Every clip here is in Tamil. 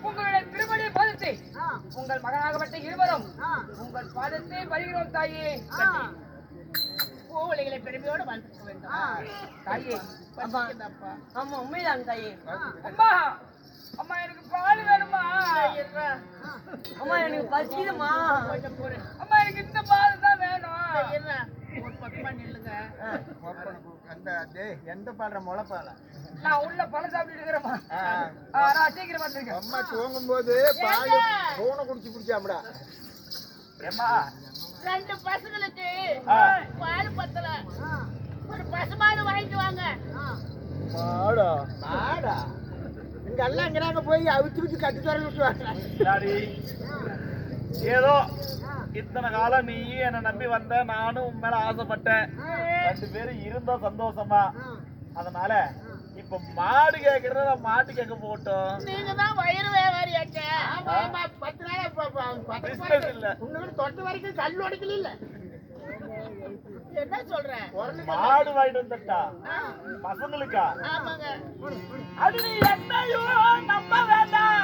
உங்களுடைய திருமணியை பாதத்தை உங்கள் மகனாகப்பட்ட இருவரும் உங்கள் பாதத்தை வருகிறோம் தாயே. பூவலிகளை பெருமையோடு வாழ்த்துக்க வேண்டும் தாயே. ஆமா உண்மைதான் தாயே. அம்மா அம்மா எனக்கு பால் வேணுமா? அம்மா எனக்கு பசிக்குதுமா. அம்மா எனக்கு இந்த பால் தான் வேணும். ஒரு பக்கமா நில்லுங்க. எந்த பாடுற முளைப்பால நான் உள்ள பழம் சாப்பிட்டு இருக்கிறேம்மா. நான் சீக்கிரம் வந்துருக்கேன். அம்மா தூங்கும் போது பால் போன குடிச்சு குடிச்சாம்டா. ஏம்மா 2 பசங்களுக்கு பால் பத்தல. ஒரு பசுமாடு வாங்கிட்டு வாங்க. மாடா மாடா இங்க எல்லாம் இங்கிறாங்க போய் அவிச்சு விட்டு கட்டி தர விட்டுவாங்க. ஏதோ இத்தனை காலம் நீ என்ன நம்பி வந்த, நானும் உன் மேல ஆசைப்பட்டேன். 2 பேரும் இருந்தோ சந்தோஷமா. அதனால இப்ப மாடு கேக்குறத மாட்டு கேட்க போட்டோம். நீங்க தான் வயிறு வியாபாரியாச்சே. 10 நாள் பிசினஸ் இல்ல. உன்னோட தொட்ட வரைக்கும் கல் உடைக்கல இல்ல. என்ன சொல்றேன்? மாடு வாங்கிட்டு வந்துட்டா பசங்களுக்கா? ஆமாங்க. அது நீ என்னையோ நம்ப வேண்டாம்.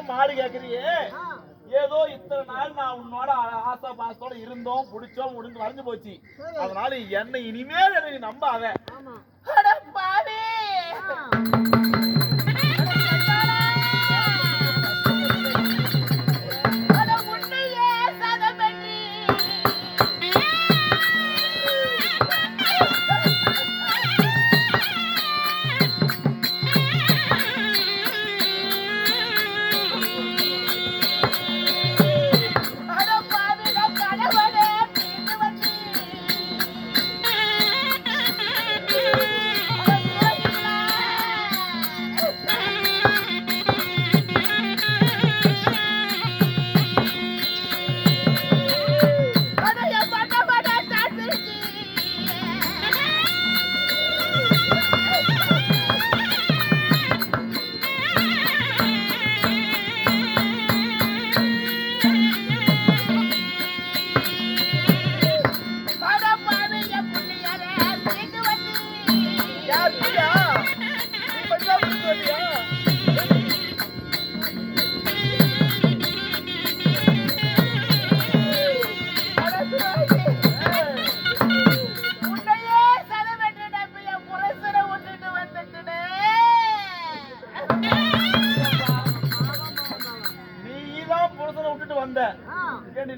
மாடு கேக்குறியே, ஏதோ இத்தனை நாள் நான் உன்னோட ஆசை பாசத்தோட இருந்தோம், பிடிச்சோம், முடிஞ்சு வரைஞ்சு போச்சு. அதனால என்னை இனிமேல் என்ன நீ நம்பாத.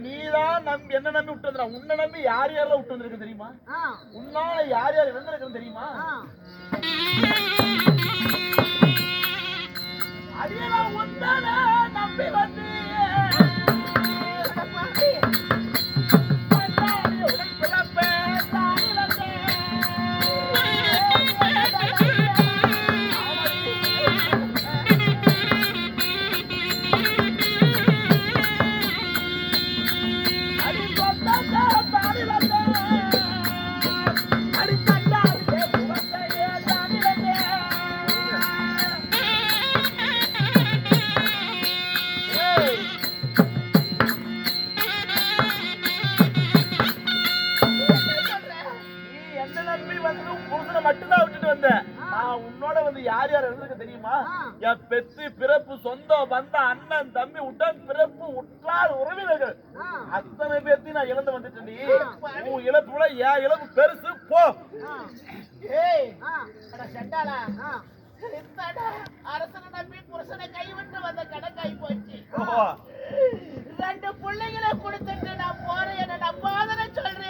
நீதான் நம்பி என்ன நம்பி விட்டு வந்துடா. உன்னை நம்பி யார் யாரெல்லாம் விட்டு வந்திருக்கு தெரியுமா? உன்னால யார் யார் வந்திருக்கு தெரியுமா? அதையெல்லாம் உன்னால நம்பி வந்து மட்டும்தான் விட்டுட்டு வந்தேன். நான் உன்னோட வந்து யார் யார் இருந்திருக்கு தெரியுமா? என் பெத்து பிறப்பு சொந்தம் வந்த அண்ணன் தம்பி உடன் பிறப்பு உற்றார் உறவினர்கள் அத்தனை பேர்த்தையும் நான் இழந்து வந்துட்டேன். உன் இழப்புல என் இழப்பு பெருசு போ. அரசனை நம்பி புருஷனை கைவிட்டு வந்த கணக்காய் போச்சு. 2 பிள்ளைகளை கொடுத்துட்டு நான் போறேன், என்ன நம்பாதன சொல்றேன்.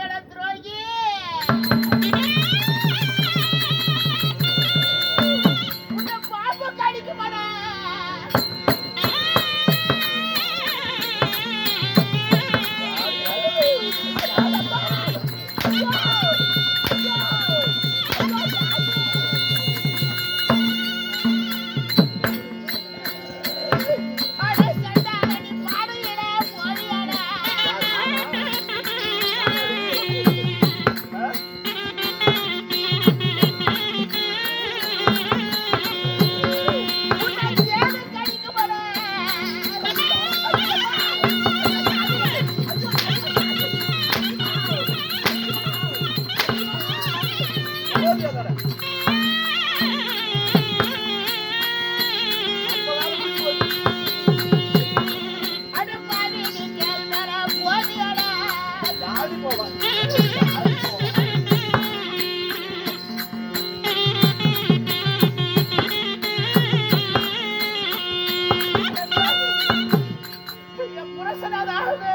என் புருஷனாவது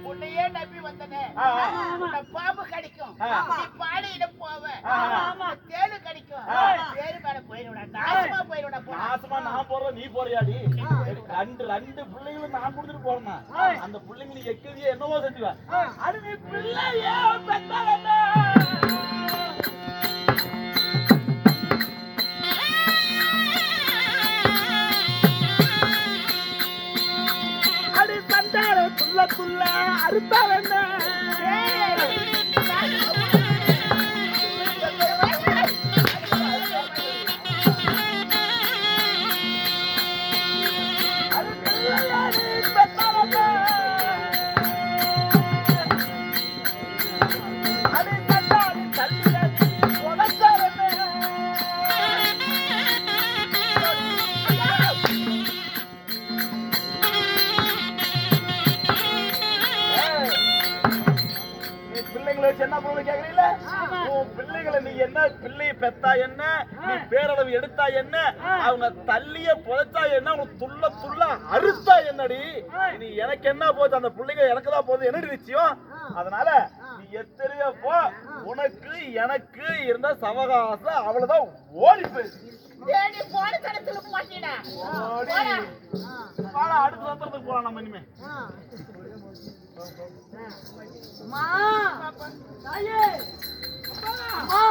உன்னையே நம்பி வந்தனே உன்னை பாம்பு கடிக்கும் நீ பாடியிடம் போவ தேனு கடிக்கும் தேனு மேல போயிடுவா நாசமா போயிடுவா நாசமா நான் போறேன் நீ போறியாடி ரெண்டு பிள்ளைங்களும் நான் கொடுத்துட்டு போறேன்னா அந்த பிள்ளைங்க நீ எக்கதியே என்னவோ செஞ்சுவ அது நீ பிள்ளையே பெத்தாங்க அடி சண்டார துள்ள அறுத்தா என்ன என்ன பொருள் கேக்குறீங்கள உன் பிள்ளைகளை நீ என்ன பிள்ளை பெத்தா என்ன நீ பேரளவு எடுத்தா என்ன அவங்க தள்ளிய புதைச்சா என்ன அவங்க துள்ள அறுத்தா என்னடி நீ எனக்கு என்ன போகுது அந்த பிள்ளைங்க எனக்கு தான் போகுது என்னடி நிச்சயம் அதனால நீ எத்தனையோ போ உனக்கு எனக்கு இருந்த சவகாசம் அவ்வளவுதான் ஓடி போயிடுச்சு தேடி போன தடத்துல மாட்டிடா அடுத்த சத்திரத்துக்கு போலாம் நம்ம இனிமே அம்மா தாயே அம்மா